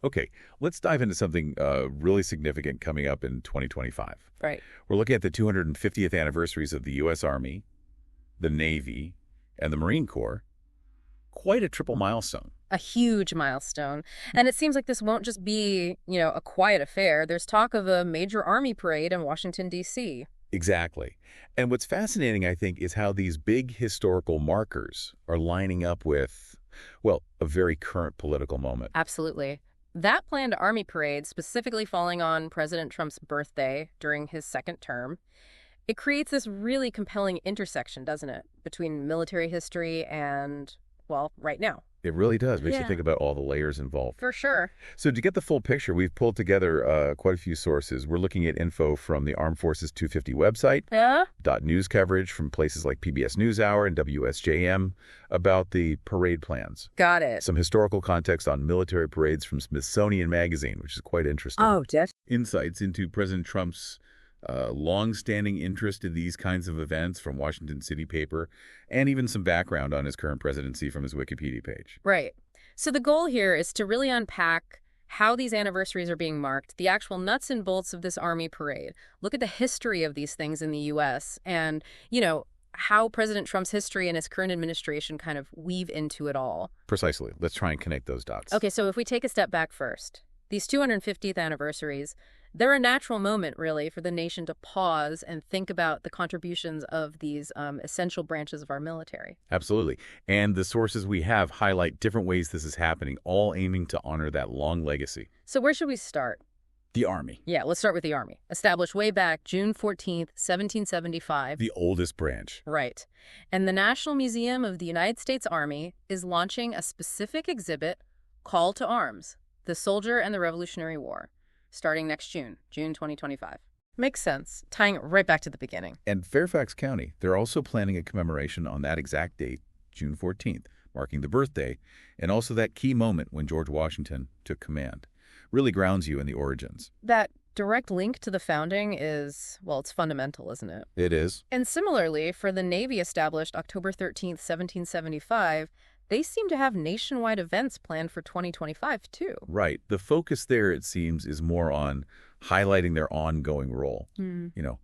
Okay, let's dive into something really significant coming up in 2025. Right. We're looking at the 250th anniversaries of the U.S. Army, the Navy, and the Marine Corps. Quite a triple milestone. A huge milestone. And it seems like this won't just be, a quiet affair. There's talk of a major army parade in Washington, D.C. Exactly. And what's fascinating, I think, is how these big historical markers are lining up with, well, a very current political moment. Absolutely. That planned army parade, specifically falling on President Trump's birthday during his second term, it creates this really compelling intersection, doesn't it, between military history and, well, right now. It really does. Makes you Yeah. think about all the layers involved. For sure. So to get the full picture, we've pulled together quite a few sources. We're looking at info from the Armed Forces 250 website, Yeah? news coverage from places like PBS NewsHour and WSJM about the parade plans. Got it. Some historical context on military parades from Smithsonian Magazine, which is quite interesting. Oh, definitely. Insights into President Trump's long-standing interest in these kinds of events from Washington City Paper, and even some background on his current presidency from his Wikipedia page. Right. So the goal here is to really unpack how these anniversaries are being marked, the actual nuts and bolts of this army parade, look at the history of these things in the U.S., and, how President Trump's history and his current administration kind of weave into it all. Precisely. Let's try and connect those dots. Okay, so if we take a step back first, these 250th anniversaries, they're a natural moment, really, for the nation to pause and think about the contributions of these essential branches of our military. Absolutely. And the sources we have highlight different ways this is happening, all aiming to honor that long legacy. So where should we start? The Army. Yeah, let's start with the Army. Established way back June 14th, 1775. The oldest branch. Right. And the National Museum of the United States Army is launching a specific exhibit, Call to Arms, the Soldier and the Revolutionary War, starting next June 2025. Makes sense, tying it right back to the beginning. And Fairfax County, they're also planning a commemoration on that exact date, June 14th, marking the birthday, and also that key moment when George Washington took command. Really grounds you in the origins. That direct link to the founding is, well, it's fundamental, isn't it? It is. And similarly, for the Navy established October 13th, 1775, they seem to have nationwide events planned for 2025, too. Right. The focus there, it seems, is more on highlighting their ongoing role.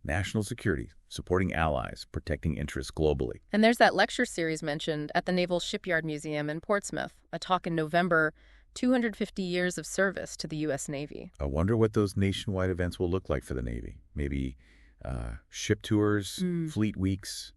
National security, supporting allies, protecting interests globally. And there's that lecture series mentioned at the Naval Shipyard Museum in Portsmouth, a talk in November, 250 years of service to the U.S. Navy. I wonder what those nationwide events will look like for the Navy. Maybe ship tours, fleet weeks,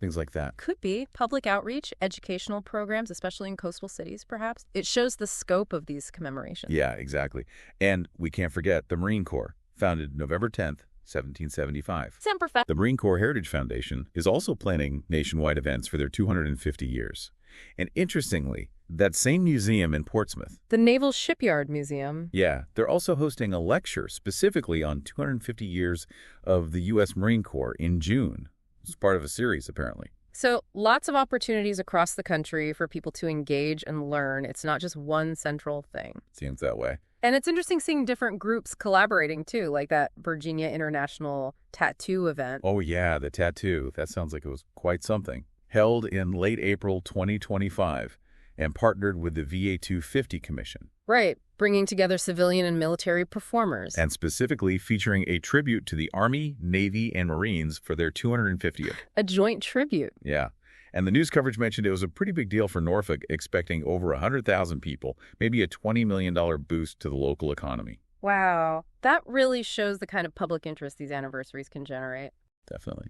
things like that. Could be public outreach, educational programs, especially in coastal cities, perhaps. It shows the scope of these commemorations. Yeah, exactly. And we can't forget the Marine Corps, founded November 10th, 1775. Semper Fi. The Marine Corps Heritage Foundation is also planning nationwide events for their 250 years. And interestingly, that same museum in Portsmouth, The Naval Shipyard Museum. yeah, they're also hosting a lecture specifically on 250 years of the U.S. Marine Corps in June. It's part of a series, apparently. So lots of opportunities across the country for people to engage and learn. It's not just one central thing. Seems that way. And it's interesting seeing different groups collaborating, too, like that Virginia International Tattoo event. Oh, yeah, the tattoo. That sounds like it was quite something. Held in late April 2025 and partnered with the VA 250 Commission. Right, bringing together civilian and military performers. And specifically featuring a tribute to the Army, Navy, and Marines for their 250th. A joint tribute. Yeah. And the news coverage mentioned it was a pretty big deal for Norfolk, expecting over 100,000 people, maybe a $20 million boost to the local economy. Wow. That really shows the kind of public interest these anniversaries can generate. Definitely.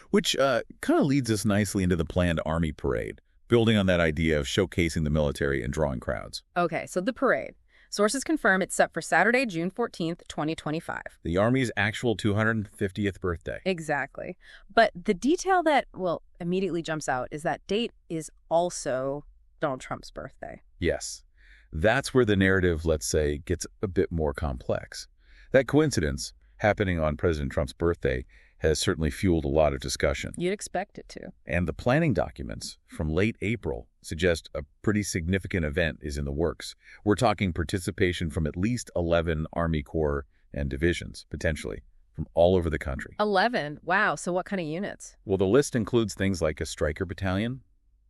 Which kind of leads us nicely into the planned Army parade, building on that idea of showcasing the military and drawing crowds. Okay, so the parade. Sources confirm it's set for Saturday, June 14th, 2025. The Army's actual 250th birthday. Exactly. But the detail that, well, immediately jumps out is that date is also Donald Trump's birthday. Yes. That's where the narrative, let's say, gets a bit more complex. That coincidence, happening on President Trump's birthday, has certainly fueled a lot of discussion. You'd expect it to. And the planning documents from late April suggest a pretty significant event is in the works. We're talking participation from at least 11 Army Corps and divisions, potentially, from all over the country. 11? Wow, so what kind of units? Well, the list includes things like a Stryker battalion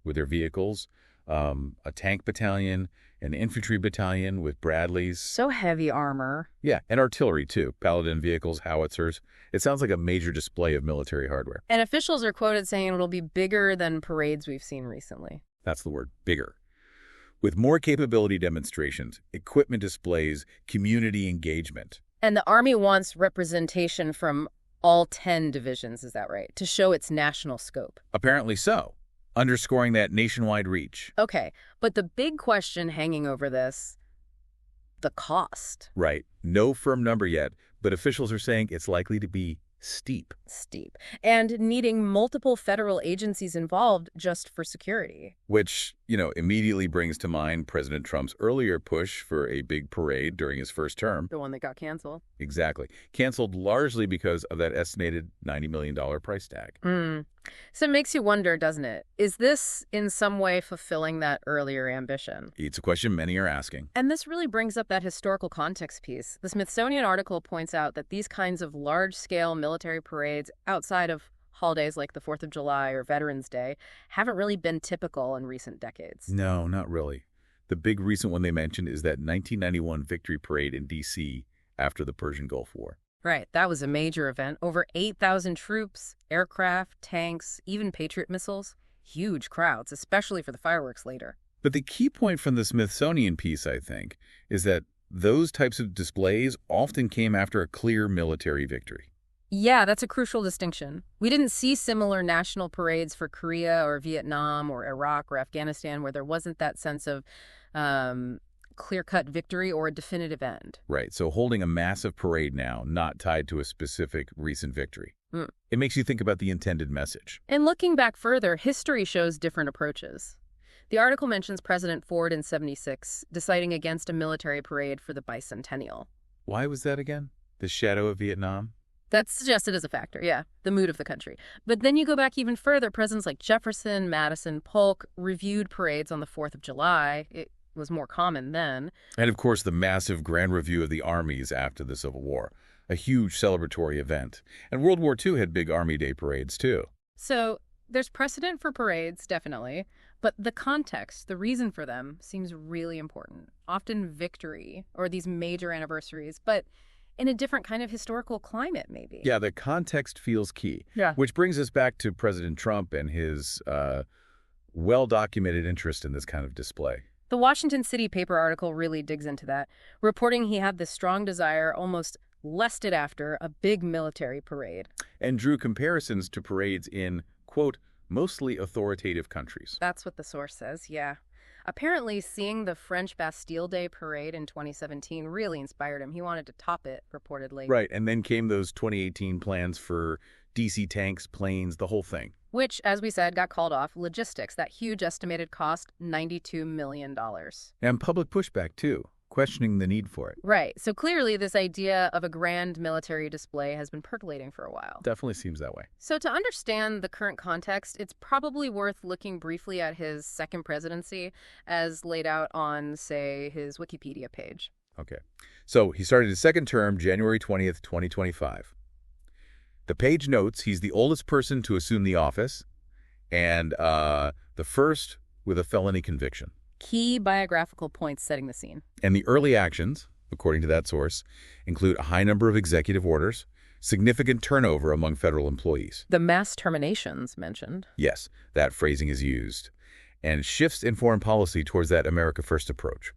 with their vehicles, a tank battalion, an infantry battalion with Bradleys. So heavy armor. Yeah, and artillery, too. Paladin vehicles, howitzers. It sounds like a major display of military hardware. And officials are quoted saying it'll be bigger than parades we've seen recently. That's the word, bigger. With more capability demonstrations, equipment displays, community engagement. And the Army wants representation from all 10 divisions, is that right? To show its national scope. Apparently so, underscoring that nationwide reach. Okay, but the big question hanging over this, the cost. Right. No firm number yet, but officials are saying it's likely to be steep. Steep. And needing multiple federal agencies involved just for security. Which, immediately brings to mind President Trump's earlier push for a big parade during his first term. The one that got canceled. Exactly. Canceled largely because of that estimated $90 million price tag. So it makes you wonder, doesn't it? Is this in some way fulfilling that earlier ambition? It's a question many are asking. And this really brings up that historical context piece. The Smithsonian article points out that these kinds of large-scale military parades outside of holidays like the 4th of July or Veterans Day haven't really been typical in recent decades. No, not really. The big recent one they mentioned is that 1991 victory parade in D.C. after the Persian Gulf War. Right, that was a major event. Over 8,000 troops, aircraft, tanks, even Patriot missiles. Huge crowds, especially for the fireworks later. But the key point from the Smithsonian piece, I think, is that those types of displays often came after a clear military victory. Yeah, that's a crucial distinction. We didn't see similar national parades for Korea or Vietnam or Iraq or Afghanistan where there wasn't that sense of clear-cut victory or a definitive end. Right, so holding a massive parade now, not tied to a specific recent victory. It makes you think about the intended message. And looking back further, history shows different approaches. The article mentions President Ford in '76 deciding against a military parade for the bicentennial. Why was that again? The shadow of Vietnam? That's suggested as a factor, yeah, the mood of the country. But then you go back even further, presidents like Jefferson, Madison, Polk reviewed parades on the 4th of July. It was more common then. And of course, the massive grand review of the armies after the Civil War, a huge celebratory event. And World War II had big Army Day parades, too. So there's precedent for parades, definitely, but the context, the reason for them, seems really important. Often victory or these major anniversaries, but in a different kind of historical climate, maybe. Yeah, the context feels key. Yeah. Which brings us back to President Trump and his well-documented interest in this kind of display. The Washington City paper article really digs into that, reporting he had this strong desire, almost lusted after, a big military parade. And drew comparisons to parades in, quote, mostly authoritative countries. That's what the source says, yeah. Apparently, seeing the French Bastille Day parade in 2017 really inspired him. He wanted to top it, reportedly. Right, and then came those 2018 plans for DC tanks, planes, the whole thing. Which, as we said, got called off. Logistics, that huge estimated cost, $92 million. And public pushback, too, questioning the need for it. Right. So clearly this idea of a grand military display has been percolating for a while. Definitely seems that way. So to understand the current context, it's probably worth looking briefly at his second presidency as laid out on, say, his Wikipedia page. Okay. So he started his second term January 20th, 2025. The page notes he's the oldest person to assume the office and the first with a felony conviction. Key biographical points setting the scene. And the early actions, according to that source, include a high number of executive orders, significant turnover among federal employees. The mass terminations mentioned. Yes, that phrasing is used. And shifts in foreign policy towards that America First approach.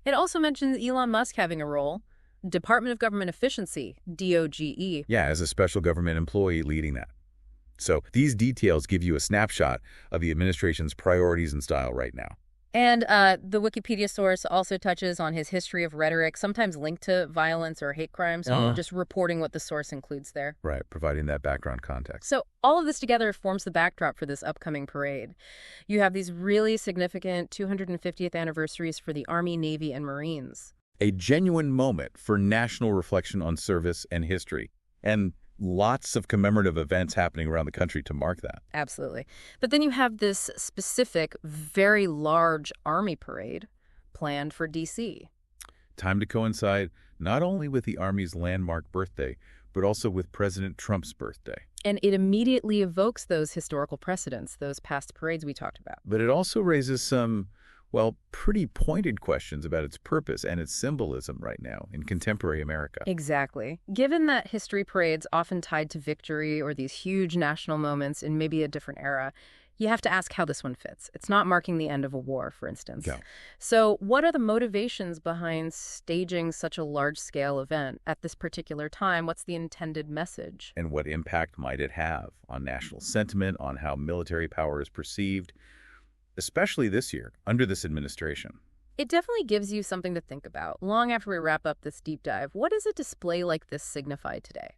It also mentions Elon Musk having a role. Department of Government Efficiency, DOGE. Yeah, as a special government employee leading that. So these details give you a snapshot of the administration's priorities and style right now. And the Wikipedia source also touches on his history of rhetoric, sometimes linked to violence or hate crimes, just reporting what the source includes there. Right, providing that background context. So all of this together forms the backdrop for this upcoming parade. You have these really significant 250th anniversaries for the Army, Navy, and Marines. A genuine moment for national reflection on service and history, and lots of commemorative events happening around the country to mark that. Absolutely. But then you have this specific, very large Army parade planned for D.C. Time to coincide not only with the Army's landmark birthday, but also with President Trump's birthday. And it immediately evokes those historical precedents, those past parades we talked about. But it also raises some Well, pretty pointed questions about its purpose and its symbolism right now in contemporary America. Exactly. Given that history parades often tied to victory or these huge national moments in maybe a different era, you have to ask how this one fits. It's not marking the end of a war, for instance. Yeah. So what are the motivations behind staging such a large-scale event at this particular time? What's the intended message? And what impact might it have on national sentiment, on how military power is perceived, especially this year, under this administration? It definitely gives you something to think about. Long after we wrap up this deep dive, what does a display like this signify today?